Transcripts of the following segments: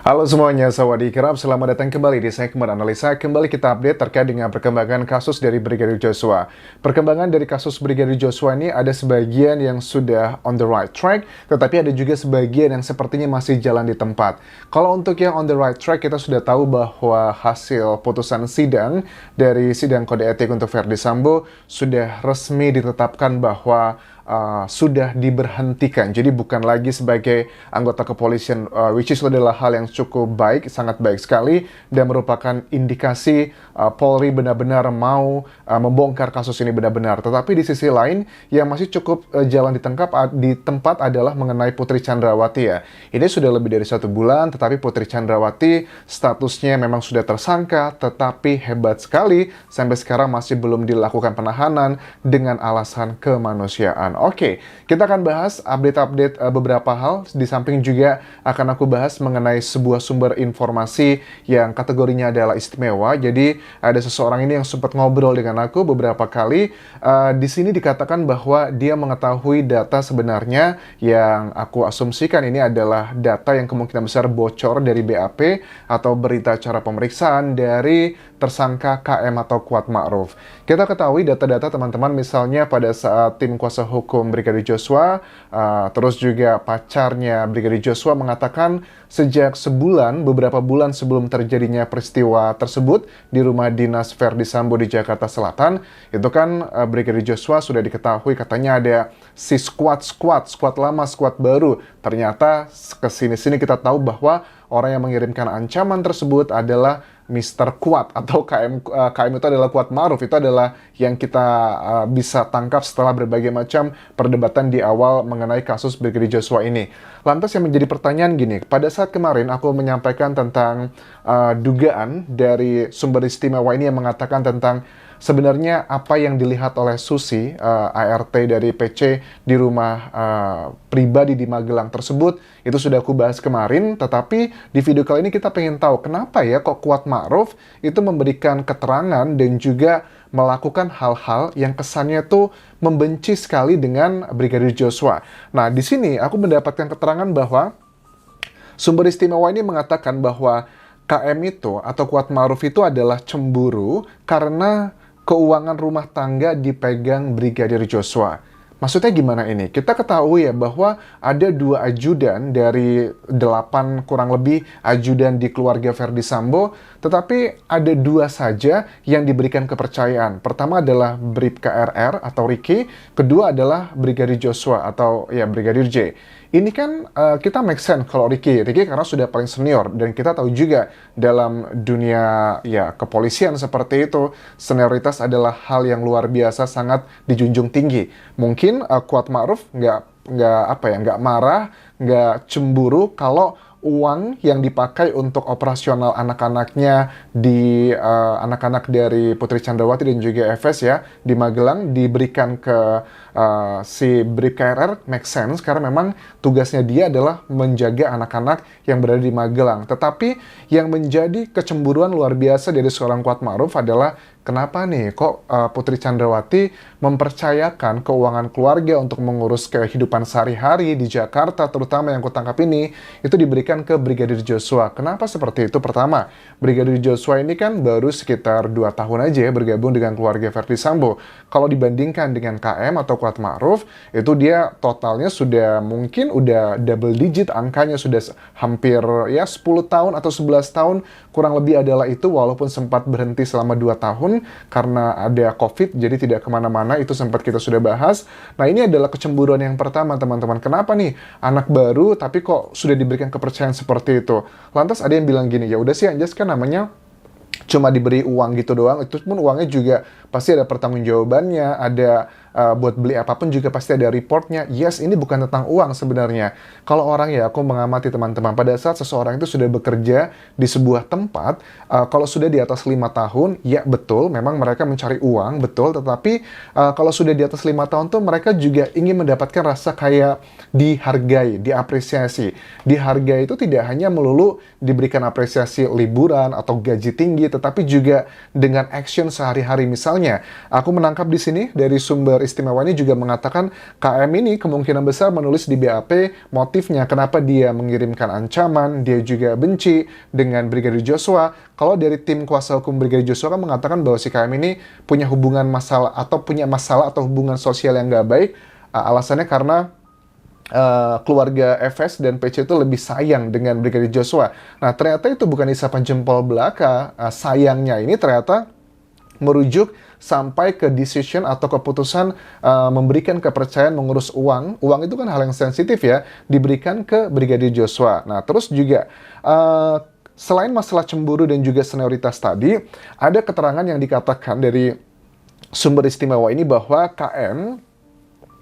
Halo semuanya, sawadee-krab, selamat datang kembali di segmen analisa. Kembali kita update terkait dengan perkembangan kasus dari Brigadir Joshua. Perkembangan dari kasus Brigadir Joshua ini ada sebagian yang sudah on the right track, tetapi ada juga sebagian yang sepertinya masih jalan di tempat. Kalau untuk yang on the right track, kita sudah tahu bahwa hasil putusan sidang dari sidang kode etik untuk Verdi Sambo sudah resmi ditetapkan bahwa sudah diberhentikan. Jadi bukan lagi sebagai anggota kepolisian, which is adalah hal yang cukup baik, sangat baik sekali, dan merupakan indikasi Polri benar-benar mau membongkar kasus ini benar-benar. Tetapi di sisi lain, yang masih cukup jalan di tempat adalah mengenai Putri Chandrawati ya. Ini sudah lebih dari 1 bulan, tetapi Putri Chandrawati statusnya memang sudah tersangka, tetapi hebat sekali, sampai sekarang masih belum dilakukan penahanan dengan alasan kemanusiaan. Oke, kita akan bahas update-update beberapa hal. Di samping juga akan aku bahas mengenai sebuah sumber informasi yang kategorinya adalah istimewa. Jadi ada seseorang ini yang sempat ngobrol dengan aku beberapa kali. Di sini dikatakan bahwa dia mengetahui data sebenarnya yang aku asumsikan ini adalah data yang kemungkinan besar bocor dari BAP atau berita acara pemeriksaan dari tersangka KM atau Kuat Ma'ruf. Kita ketahui data-data teman-teman, misalnya pada saat tim kuasa hukum Brigadir Joshua, terus juga pacarnya Brigadir Joshua mengatakan sejak beberapa bulan sebelum terjadinya peristiwa tersebut di rumah dinas Verdi Sambo di Jakarta Selatan, itu kan Brigadir Joshua sudah diketahui katanya ada si squad lama, squad baru. Ternyata kesini-sini kita tahu bahwa orang yang mengirimkan ancaman tersebut adalah Mr. Kuat atau KM itu adalah Kuat Ma'ruf. Itu adalah yang kita bisa tangkap setelah berbagai macam perdebatan di awal mengenai kasus Brigadir Joshua ini. Lantas yang menjadi pertanyaan gini, pada saat kemarin aku menyampaikan tentang dugaan dari sumber istimewa ini yang mengatakan tentang sebenarnya apa yang dilihat oleh Susi, ART dari PC di rumah pribadi di Magelang tersebut, itu sudah aku bahas kemarin. Tetapi di video kali ini kita pengen tahu kenapa ya kok Kuat Ma'ruf itu memberikan keterangan dan juga melakukan hal-hal yang kesannya tuh membenci sekali dengan Brigadir Joshua. Nah, di sini aku mendapatkan keterangan bahwa sumber istimewa ini mengatakan bahwa KM itu atau Kuat Ma'ruf itu adalah cemburu karena keuangan rumah tangga dipegang Brigadir Joshua. Maksudnya gimana ini? Kita ketahui ya bahwa ada 2 ajudan dari 8 kurang lebih ajudan di keluarga Verdi Sambo, tetapi ada 2 saja yang diberikan kepercayaan. Pertama adalah Bribka RR atau Ricky, kedua adalah Brigadir Joshua atau ya Brigadir J. Ini kan kita make sense kalau Ricky karena sudah paling senior, dan kita tahu juga dalam dunia ya kepolisian seperti itu senioritas adalah hal yang luar biasa, sangat dijunjung tinggi. Mungkin Kuat Ma'ruf nggak marah, nggak cemburu kalau uang yang dipakai untuk operasional anak-anaknya di anak-anak dari Putri Chandrawati dan juga FS ya di Magelang diberikan ke si Bribka RR, make sense karena memang tugasnya dia adalah menjaga anak-anak yang berada di Magelang. Tetapi yang menjadi kecemburuan luar biasa dari seorang Kuat Ma'ruf adalah kenapa nih kok Putri Chandrawati mempercayakan keuangan keluarga untuk mengurus kehidupan sehari-hari di Jakarta, terutama yang kutangkap ini, itu diberikan ke Brigadir Joshua. Kenapa seperti itu? Pertama, Brigadir Joshua ini kan baru sekitar 2 tahun aja ya bergabung dengan keluarga Verdi Sambo. Kalau dibandingkan dengan KM atau Kuat Ma'ruf, itu dia totalnya sudah mungkin udah double digit angkanya, sudah hampir ya 10 tahun atau 11 tahun kurang lebih adalah itu, walaupun sempat berhenti selama 2 tahun karena ada COVID, jadi tidak kemana-mana, itu sempat kita sudah bahas. Nah, ini adalah kecemburuan yang pertama, teman-teman. Kenapa nih anak baru tapi kok sudah diberikan kepercayaan seperti itu? Lantas ada yang bilang gini, ya udah sih Anjas, kan namanya cuma diberi uang gitu doang, itu pun uangnya juga pasti ada pertanggungjawabannya, ada buat beli apapun juga pasti ada reportnya. Yes, ini bukan tentang uang sebenarnya. Kalau orang ya, aku mengamati teman-teman, pada saat seseorang itu sudah bekerja di sebuah tempat, kalau sudah di atas 5 tahun, ya betul, memang mereka mencari uang, betul, tetapi kalau sudah di atas 5 tahun tuh mereka juga ingin mendapatkan rasa kayak dihargai, diapresiasi. Dihargai itu tidak hanya melulu diberikan apresiasi liburan atau gaji tinggi, tetapi juga dengan action sehari-hari. Misalnya, aku menangkap di sini dari sumber istimewa ini juga mengatakan KM ini kemungkinan besar menulis di BAP motifnya kenapa dia mengirimkan ancaman, dia juga benci dengan Brigadir Joshua. Kalau dari tim kuasa hukum Brigadir Joshua kan mengatakan bahwa si KM ini punya hubungan masalah atau hubungan sosial yang nggak baik. Alasannya karena keluarga FS dan PC itu lebih sayang dengan Brigadir Joshua. Nah, ternyata itu bukan isapan jempol belaka. Sayangnya ini ternyata merujuk sampai ke decision atau keputusan memberikan kepercayaan mengurus uang. Uang itu kan hal yang sensitif ya, diberikan ke Brigadir Joshua. Nah, terus juga selain masalah cemburu dan juga senioritas tadi, ada keterangan yang dikatakan dari sumber istimewa ini bahwa KM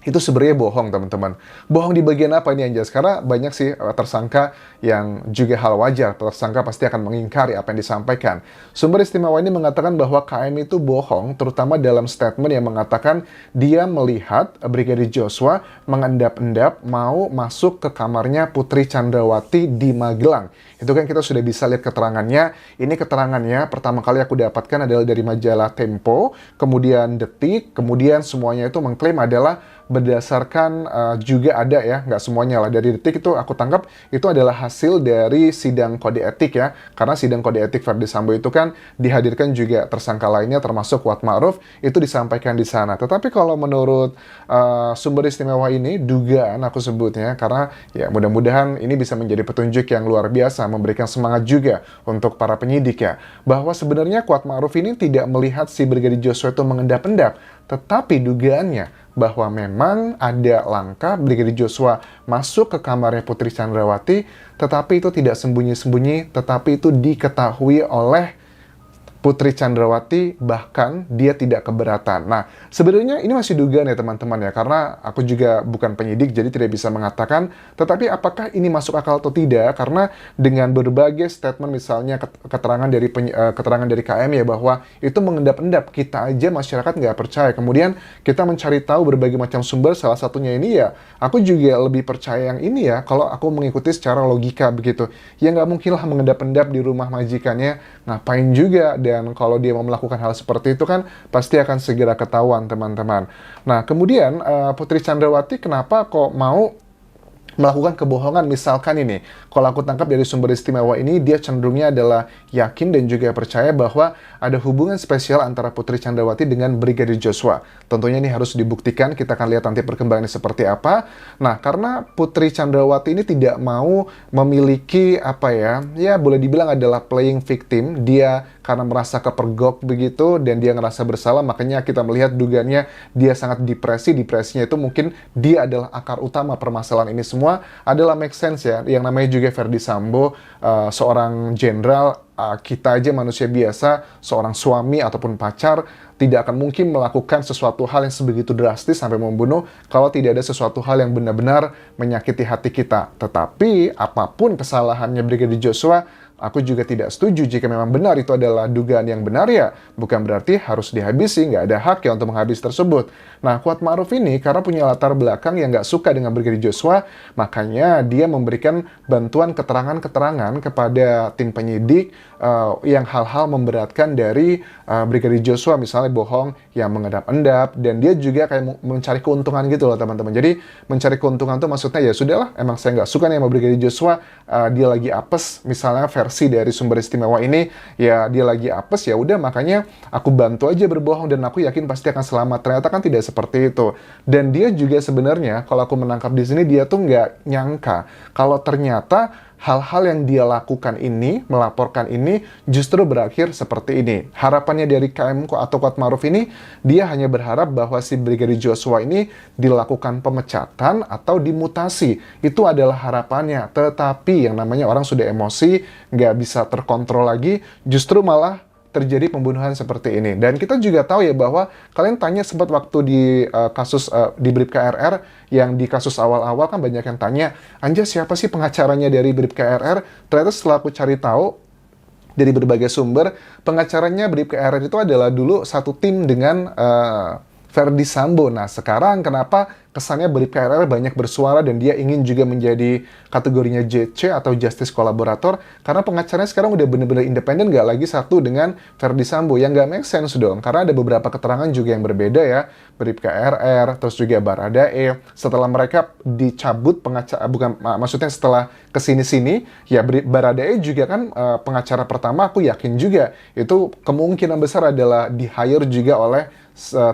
itu sebenarnya bohong, teman-teman. Bohong di bagian apa ini, Anjas? Karena banyak sih tersangka yang juga hal wajar. Tersangka pasti akan mengingkari apa yang disampaikan. Sumber istimewa ini mengatakan bahwa KM itu bohong, terutama dalam statement yang mengatakan dia melihat Brigadir Joshua mengendap-endap mau masuk ke kamarnya Putri Chandrawati di Magelang. Itu kan kita sudah bisa lihat keterangannya. Ini keterangannya pertama kali aku dapatkan adalah dari majalah Tempo, kemudian Detik, kemudian semuanya itu mengklaim adalah berdasarkan juga ada ya, nggak semuanya lah. Dari Detik itu aku tangkap itu adalah hasil dari sidang kode etik ya. Karena sidang kode etik Verdi Sambo itu kan dihadirkan juga tersangka lainnya termasuk Kuat Ma'ruf, itu disampaikan di sana. Tetapi kalau menurut sumber istimewa ini, dugaan aku sebutnya, karena ya mudah-mudahan ini bisa menjadi petunjuk yang luar biasa, memberikan semangat juga untuk para penyidik ya. Bahwa sebenarnya Kuat Ma'ruf ini tidak melihat si Brigadir Joshua itu mengendap-endap, tetapi dugaannya bahwa memang ada langkah Brigadir Joshua masuk ke kamarnya Putri Chandrawati, tetapi itu tidak sembunyi-sembunyi, tetapi itu diketahui oleh Putri Chandrawati, bahkan dia tidak keberatan. Nah, sebenarnya ini masih dugaan ya teman-teman ya, karena aku juga bukan penyidik, jadi tidak bisa mengatakan, tetapi apakah ini masuk akal atau tidak, karena dengan berbagai statement, misalnya keterangan dari KM ya, bahwa itu mengendap-endap, kita aja masyarakat nggak percaya. Kemudian kita mencari tahu berbagai macam sumber, salah satunya ini ya, aku juga lebih percaya yang ini ya, kalau aku mengikuti secara logika begitu. Ya nggak mungkin lah mengendap-endap di rumah majikannya, ngapain juga, dan kalau dia mau melakukan hal seperti itu kan pasti akan segera ketahuan, teman-teman. Nah, kemudian Putri Chandrawati kenapa kok mau melakukan kebohongan? Misalkan ini, kalau aku tangkap dari sumber istimewa ini, dia cenderungnya adalah yakin dan juga percaya bahwa ada hubungan spesial antara Putri Chandrawati dengan Brigadir Joshua. Tentunya ini harus dibuktikan, kita akan lihat nanti perkembangannya seperti apa. Nah, karena Putri Chandrawati ini tidak mau memiliki ya boleh dibilang adalah playing victim, dia karena merasa kepergok begitu dan dia ngerasa bersalah, makanya kita melihat dugaannya dia sangat depresinya itu mungkin dia adalah akar utama permasalahan ini semua. Adalah make sense ya, yang namanya juga Verdi Sambo, seorang jenderal, kita aja manusia biasa, seorang suami ataupun pacar, tidak akan mungkin melakukan sesuatu hal yang sebegitu drastis sampai membunuh kalau tidak ada sesuatu hal yang benar-benar menyakiti hati kita. Tetapi apapun kesalahannya Brigadir Joshua, aku juga tidak setuju jika memang benar itu adalah dugaan yang benar ya. Bukan berarti harus dihabisi, nggak ada hak ya untuk menghabis tersebut. Nah, Kuat Ma'ruf ini karena punya latar belakang yang nggak suka dengan Brigadir Joshua, makanya dia memberikan bantuan keterangan-keterangan kepada tim penyidik yang hal-hal memberatkan dari Brigadir Joshua, misalnya bohong yang mengendap-endap, dan dia juga kayak mencari keuntungan gitu loh teman-teman. Jadi mencari keuntungan tuh maksudnya ya sudahlah, emang saya nggak suka nih sama Brigadir Joshua, dia lagi apes, misalnya versi dari sumber istimewa ini, ya dia lagi apes, ya udah makanya aku bantu aja berbohong dan aku yakin pasti akan selamat. Ternyata kan tidak seperti itu. Dan dia juga sebenarnya kalau aku menangkap di sini, dia tuh nggak nyangka kalau ternyata hal-hal yang dia lakukan ini, melaporkan ini, justru berakhir seperti ini. Harapannya dari KM atau Kuat Ma'ruf ini, dia hanya berharap bahwa si Brigadir Joshua ini dilakukan pemecatan atau dimutasi. Itu adalah harapannya. Tetapi yang namanya orang sudah emosi, nggak bisa terkontrol lagi, justru malah terjadi pembunuhan seperti ini. Dan kita juga tahu ya bahwa kalian tanya sempat waktu di kasus di Bribka RR, yang di kasus awal-awal kan banyak yang tanya, Anja siapa sih pengacaranya dari Bribka RR? Ternyata setelah aku cari tahu dari berbagai sumber, pengacaranya Bribka RR itu adalah dulu satu tim dengan Verdi Sambo. Nah, sekarang kenapa kesannya Bribka RR banyak bersuara dan dia ingin juga menjadi kategorinya JC atau Justice Collaborator, karena pengacaranya sekarang udah bener-bener independen, nggak lagi satu dengan Verdi Sambo, yang nggak make sense dong, karena ada beberapa keterangan juga yang berbeda ya, Bribka RR, terus juga Baradae, setelah mereka dicabut pengacara, bukan, maksudnya setelah kesini-sini, ya Baradae juga kan pengacara pertama, aku yakin juga, itu kemungkinan besar adalah di-hire juga oleh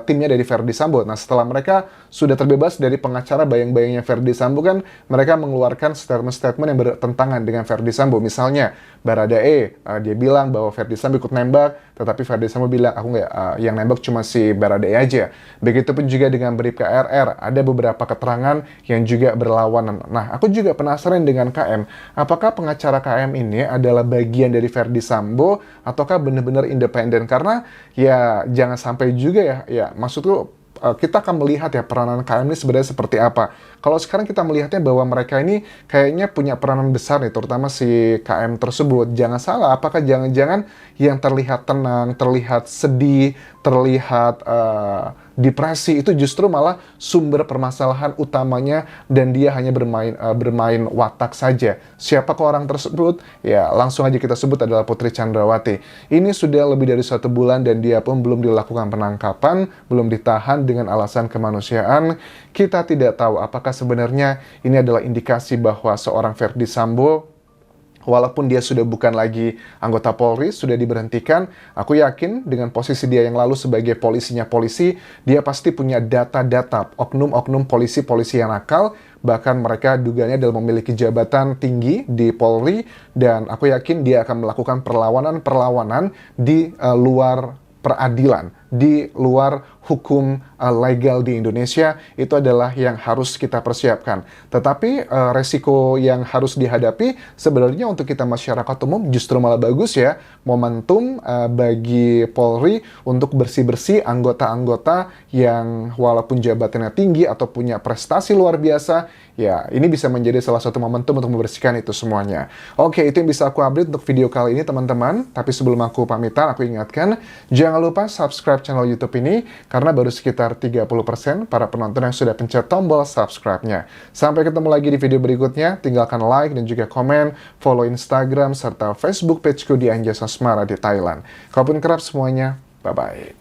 timnya dari Verdi Sambo. Nah, setelah mereka sudah terbebas dari pengacara bayang-bayangnya Verdi Sambo kan, mereka mengeluarkan statement-statement yang bertentangan dengan Verdi Sambo. Misalnya, Baradae, dia bilang bahwa Verdi Sambo ikut nembak, tetapi Verdi Sambo bilang, aku nggak, yang nembak cuma si Baradae aja. Begitupun juga dengan Bribka RR, ada beberapa keterangan yang juga berlawanan. Nah, aku juga penasaran dengan KM, apakah pengacara KM ini adalah bagian dari Verdi Sambo, ataukah benar-benar independen? Karena, ya, jangan sampai juga ya, maksudku, kita akan melihat ya peranan KM ini sebenarnya seperti apa. Kalau sekarang kita melihatnya bahwa mereka ini kayaknya punya peranan besar nih, terutama si KM tersebut. Jangan salah, apakah jangan-jangan yang terlihat tenang, terlihat sedih, terlihat depresi, itu justru malah sumber permasalahan utamanya dan dia hanya bermain watak saja. Siapa ke orang tersebut? Ya, langsung aja kita sebut adalah Putri Chandrawati. Ini sudah lebih dari 1 bulan dan dia pun belum dilakukan penangkapan, belum ditahan dengan alasan kemanusiaan. Kita tidak tahu apakah sebenarnya ini adalah indikasi bahwa seorang Verdi Sambo, walaupun dia sudah bukan lagi anggota Polri, sudah diberhentikan, aku yakin dengan posisi dia yang lalu sebagai polisinya polisi, dia pasti punya data-data oknum-oknum polisi-polisi yang nakal, bahkan mereka dugaannya adalah memiliki jabatan tinggi di Polri, dan aku yakin dia akan melakukan perlawanan-perlawanan di luar peradilan, di luar hukum legal di Indonesia. Itu adalah yang harus kita persiapkan. Tetapi resiko yang harus dihadapi sebenarnya untuk kita masyarakat umum justru malah bagus ya, momentum bagi Polri untuk bersih-bersih anggota-anggota yang walaupun jabatannya tinggi atau punya prestasi luar biasa, ya ini bisa menjadi salah satu momentum untuk membersihkan itu semuanya. Oke, itu yang bisa aku update untuk video kali ini teman-teman. Tapi sebelum aku pamitan, aku ingatkan, jangan lupa subscribe channel YouTube ini, karena baru sekitar 30% para penonton yang sudah pencet tombol subscribe-nya. Sampai ketemu lagi di video berikutnya, tinggalkan like dan juga komen, follow Instagram serta Facebook pageku di Anjasa Asmara di Thailand. Kalaupun kerap semuanya, bye-bye.